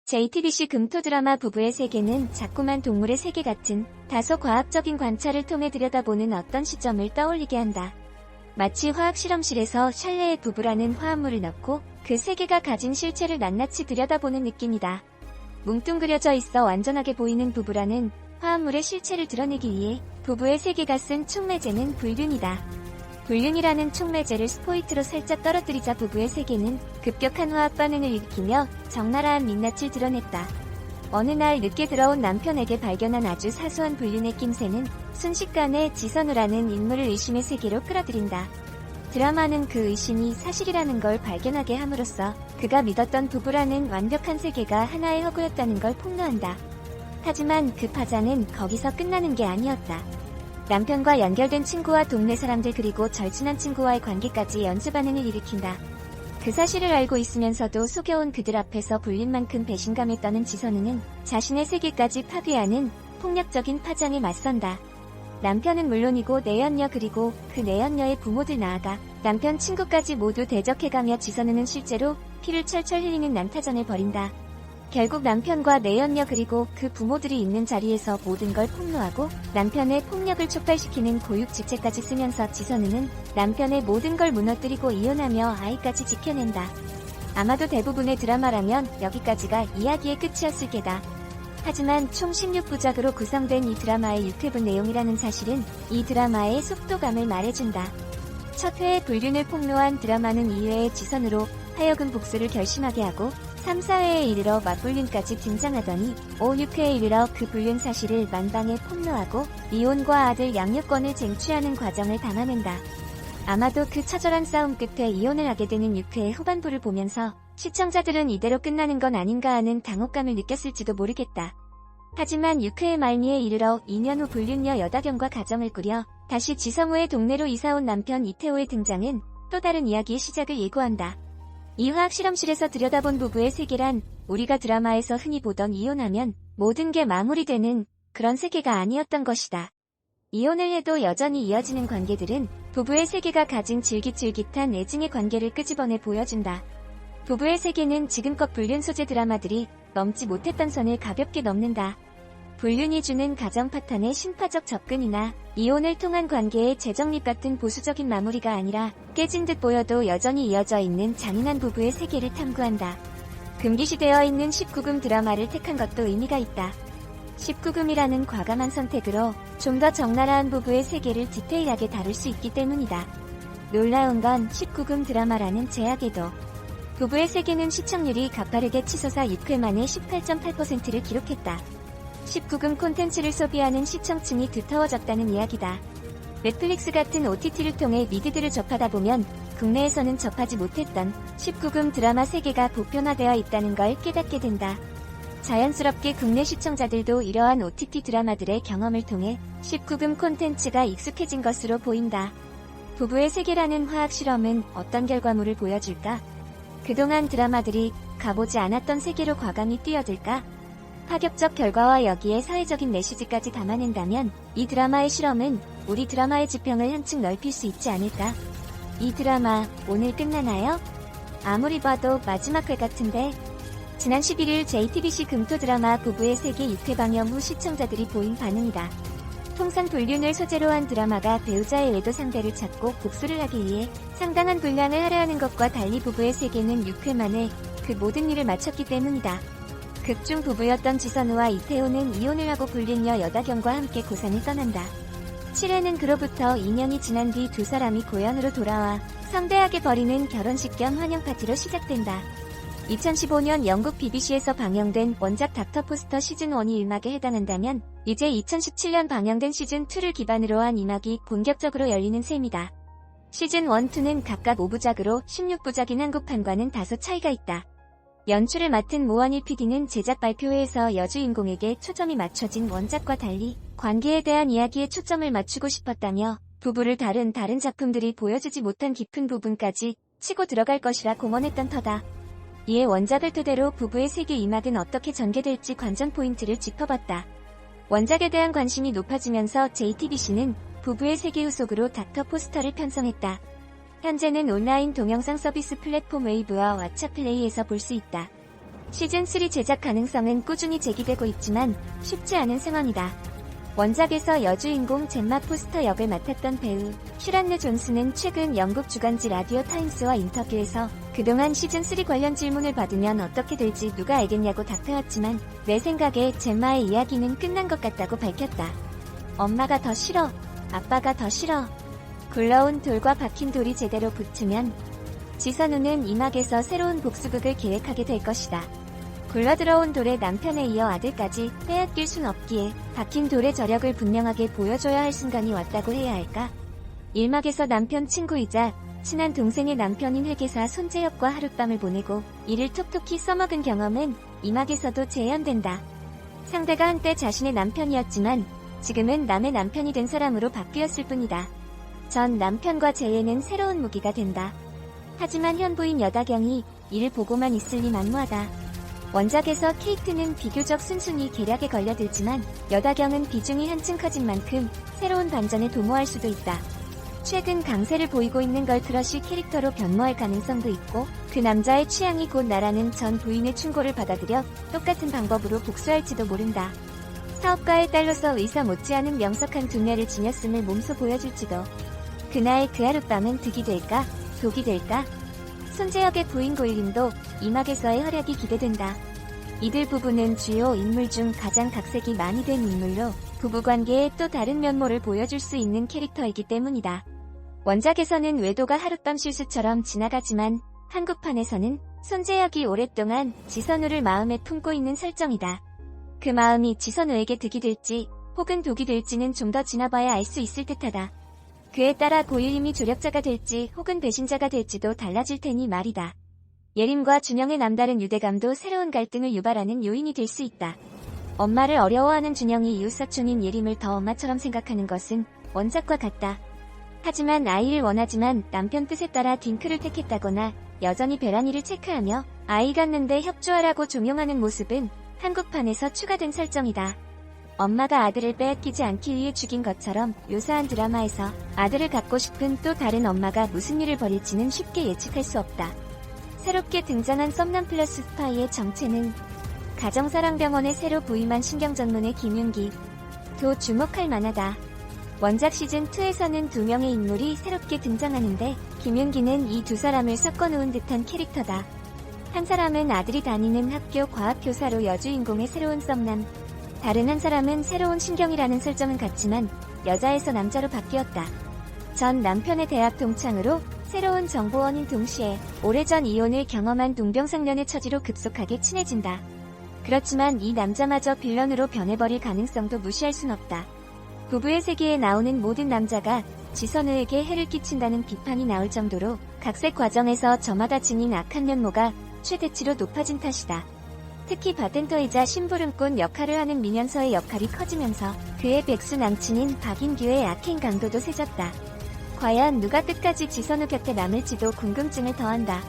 JTBC 금토 드라마 부부의 세계는 자꾸만 동물의 세계 같은 다소 과학적인 관찰을 통해 들여다보는 어떤 시점을 떠올리게 한다. 마치 화학 실험실에서 샬레의 부부라는 화합물을 넣고 그 세계가 가진 실체를 낱낱이 들여다보는 느낌이다. 뭉뚱그려져 있어 완전하게 보이는 부부라는 화합물의 실체를 드러내기 위해 부부의 세계가 쓴 촉매제는 불륜이다. 불륜이라는 촉매제를 스포이트로 살짝 떨어뜨리자 부부의 세계는 급격한 화학 반응을 일으키며 적나라한 민낯을 드러냈다. 어느 날 늦게 들어온 남편에게 발견한 아주 사소한 불륜의 낌새는 순식간에 지선우라는 인물을 의심의 세계로 끌어들인다. 드라마는 그 의심이 사실이라는 걸 발견하게 함으로써 그가 믿었던 부부라는 완벽한 세계가 하나의 허구였다는 걸 폭로한다. 하지만 그 파장은 거기서 끝나는 게 아니었다. 남편과 연결된 친구와 동네 사람들 그리고 절친한 친구와의 관계까지 연쇄 반응을 일으킨다. 그 사실을 알고 있으면서도 속여온 그들 앞에서 불린만큼 배신감에 떠는 지선우는 자신의 세계까지 파괴하는 폭력적인 파장에 맞선다. 남편은 물론이고 내연녀 그리고 그 내연녀의 부모들 나아가 남편 친구까지 모두 대적해가며 지선우는 실제로 피를 철철 흘리는 난타전을 벌인다. 결국 남편과 내연녀 그리고 그 부모들이 있는 자리에서 모든 걸 폭로하고 남편의 폭력을 촉발시키는 고육지책까지 쓰면서 지선우는 남편의 모든 걸 무너뜨리고 이혼하며 아이까지 지켜낸다. 아마도 대부분의 드라마라면 여기까지가 이야기의 끝이었을 게다. 하지만 총 16부작으로 구성된 이 드라마의 6회분 내용이라는 사실은 이 드라마의 속도감을 말해준다. 첫 회에 불륜을 폭로한 드라마는 2회에 지선우로 하여금 복수를 결심하게 하고 3, 4회에 이르러 맞불륜까지 등장하더니 5, 6회에 이르러 그 불륜 사실을 만방에 폭로하고 이혼과 아들 양육권을 쟁취하는 과정을 담아낸다. 아마도 그 처절한 싸움 끝에 이혼을 하게 되는 6회의 후반부를 보면서 시청자들은 이대로 끝나는 건 아닌가 하는 당혹감을 느꼈을지도 모르겠다. 하지만 6회의 말미에 이르러 2년 후 불륜녀 여다경과 가정을 꾸려 다시 지성우의 동네로 이사온 남편 이태호의 등장은 또 다른 이야기의 시작을 예고한다. 이 화학 실험실에서 들여다본 부부의 세계란 우리가 드라마에서 흔히 보던 이혼하면 모든 게 마무리되는 그런 세계가 아니었던 것이다. 이혼을 해도 여전히 이어지는 관계들은 부부의 세계가 가진 질깃질깃한 애증의 관계를 끄집어내 보여준다. 부부의 세계는 지금껏 불륜 소재 드라마들이 넘지 못했던 선을 가볍게 넘는다. 불륜이 주는 가정 파탄의 신파적 접근이나 이혼을 통한 관계의 재정립 같은 보수적인 마무리가 아니라 깨진 듯 보여도 여전히 이어져 있는 잔인한 부부의 세계를 탐구한다. 금기시되어 있는 19금 드라마를 택한 것도 의미가 있다. 19금이라는 과감한 선택으로 좀 더 적나라한 부부의 세계를 디테일하게 다룰 수 있기 때문이다. 놀라운 건 19금 드라마라는 제약에도 부부의 세계는 시청률이 가파르게 치솟아 6회 만에 18.8%를 기록했다. 19금 콘텐츠를 소비하는 시청층이 두터워졌다는 이야기다. 넷플릭스 같은 OTT를 통해 미드들을 접하다 보면 국내에서는 접하지 못했던 19금 드라마 세계가 보편화되어 있다는 걸 깨닫게 된다. 자연스럽게 국내 시청자들도 이러한 OTT 드라마들의 경험을 통해 19금 콘텐츠가 익숙해진 것으로 보인다. 부부의 세계라는 화학 실험은 어떤 결과물을 보여줄까? 그동안 드라마들이 가보지 않았던 세계로 과감히 뛰어들까? 파격적 결과와 여기에 사회적인 메시지까지 담아낸다면 이 드라마의 실험은 우리 드라마의 지평을 한층 넓힐 수 있지 않을까? 이 드라마 오늘 끝나나요? 아무리 봐도 마지막 회 같은데. 지난 11일 JTBC 금토 드라마 부부의 세계 6회 방영 후 시청자들이 보인 반응이다. 통상 불륜을 소재로 한 드라마가 배우자의 외도 상대를 찾고 복수를 하기 위해 상당한 분량을 할애하는 것과 달리 부부의 세계는 6회 만에 그 모든 일을 마쳤기 때문이다. 극중 부부였던 지선우와 이태호는 이혼을 하고 불륜녀 여다경과 함께 고산을 떠난다. 7회는 그로부터 2년이 지난 뒤 두 사람이 고향으로 돌아와 성대하게 벌이는 결혼식 겸 환영 파티로 시작된다. 2015년 영국 BBC에서 방영된 원작 닥터 포스터 시즌1이 1막에 해당한다면 이제 2017년 방영된 시즌2를 기반으로 한 2막이 본격적으로 열리는 셈이다. 시즌 1, 2는 각각 5부작으로 16부작인 한국판과는 다소 차이가 있다. 연출을 맡은 모원일 PD는 제작 발표회에서 여주인공에게 초점이 맞춰진 원작과 달리 관계에 대한 이야기에 초점을 맞추고 싶었다며 부부를 다른 작품들이 보여주지 못한 깊은 부분까지 치고 들어갈 것이라 공언했던 터다. 이에 원작을 토대로 부부의 세계 2막은 어떻게 전개될지 관전 포인트를 짚어봤다. 원작에 대한 관심이 높아지면서 JTBC는 부부의 세계 후속으로 닥터 포스터를 편성했다. 현재는 온라인 동영상 서비스 플랫폼 웨이브와 왓챠플레이에서 볼 수 있다. 시즌3 제작 가능성은 꾸준히 제기되고 있지만 쉽지 않은 상황이다. 원작에서 여주인공 젬마 포스터 역을 맡았던 배우 슈란느 존스는 최근 영국 주간지 라디오 타임스와 인터뷰에서 그동안 시즌3 관련 질문을 받으면 어떻게 될지 누가 알겠냐고 답해왔지만 내 생각에 젬마의 이야기는 끝난 것 같다고 밝혔다. 엄마가 더 싫어. 아빠가 더 싫어. 굴러온 돌과 박힌 돌이 제대로 붙으면 지선우는 이 막에서 새로운 복수극을 계획하게 될 것이다. 굴러들어온 돌의 남편에 이어 아들까지 빼앗길 순 없기에 박힌 돌의 저력을 분명하게 보여줘야 할 순간이 왔다고 해야 할까? 1막에서 남편 친구이자 친한 동생의 남편인 회계사 손재혁과 하룻밤을 보내고 이를 톡톡히 써먹은 경험은 2막에서도 재현된다. 상대가 한때 자신의 남편이었지만 지금은 남의 남편이 된 사람으로 바뀌었을 뿐이다. 전 남편과 재회는 새로운 무기가 된다. 하지만 현부인 여다경이 이를 보고만 있을 리 만무하다. 원작에서 케이트는 비교적 순순히 계략에 걸려들지만 여다경은 비중이 한층 커진 만큼 새로운 반전에 도모할 수도 있다. 최근 강세를 보이고 있는 걸크러쉬 캐릭터로 변모할 가능성도 있고 그 남자의 취향이 곧 나라는 전 부인의 충고를 받아들여 똑같은 방법으로 복수할지도 모른다. 사업가의 딸로서 의사 못지않은 명석한 두뇌를 지녔음을 몸소 보여줄지도. 그날 그 하룻밤은 득이 될까? 독이 될까? 손재혁의 부인 고일님도 이막에서의 활약이 기대된다. 이들 부부는 주요 인물 중 가장 각색이 많이 된 인물로 부부관계의 또 다른 면모를 보여줄 수 있는 캐릭터이기 때문이다. 원작에서는 외도가 하룻밤 실수처럼 지나가지만 한국판에서는 손재혁이 오랫동안 지선우를 마음에 품고 있는 설정이다. 그 마음이 지선우에게 득이 될지 혹은 독이 될지는 좀 더 지나봐야 알 수 있을 듯하다. 그에 따라 고일님이 조력자가 될지 혹은 배신자가 될지도 달라질 테니 말이다. 예림과 준영의 남다른 유대감도 새로운 갈등을 유발하는 요인이 될 수 있다. 엄마를 어려워하는 준영이 이웃사촌인 예림을 더 엄마처럼 생각하는 것은 원작과 같다. 하지만 아이를 원하지만 남편 뜻에 따라 딩크를 택했다거나 여전히 베라니를 체크하며 아이 갖는데 협조하라고 종용하는 모습은 한국판에서 추가된 설정이다. 엄마가 아들을 빼앗기지 않기 위해 죽인 것처럼 묘사한 드라마에서 아들을 갖고 싶은 또 다른 엄마가 무슨 일을 벌일지는 쉽게 예측할 수 없다. 새롭게 등장한 썸남 플러스 스파이의 정체는 가정사랑병원에 새로 부임한 신경전문의 김윤기. 도 주목할 만하다. 원작 시즌2에서는 2명의 인물이 새롭게 등장하는데 김윤기는 이 두 사람을 섞어놓은 듯한 캐릭터다. 한 사람은 아들이 다니는 학교 과학교사로 여주인공의 새로운 썸남. 다른 한 사람은 새로운 신경이라는 설정은 같지만 여자에서 남자로 바뀌었다. 전 남편의 대학 동창으로 새로운 정보원인 동시에 오래전 이혼을 경험한 동병상련의 처지로 급속하게 친해진다. 그렇지만 이 남자마저 빌런으로 변해버릴 가능성도 무시할 순 없다. 부부의 세계에 나오는 모든 남자가 지선우에게 해를 끼친다는 비판이 나올 정도로 각색 과정에서 저마다 지닌 악한 면모가 최대치로 높아진 탓이다. 특히 바텐더이자 심부름꾼 역할을 하는 민현서의 역할이 커지면서 그의 백수 남친인 박인규의 악행 강도도 세졌다. 과연 누가 끝까지 지선우 곁에 남을지도 궁금증을 더한다.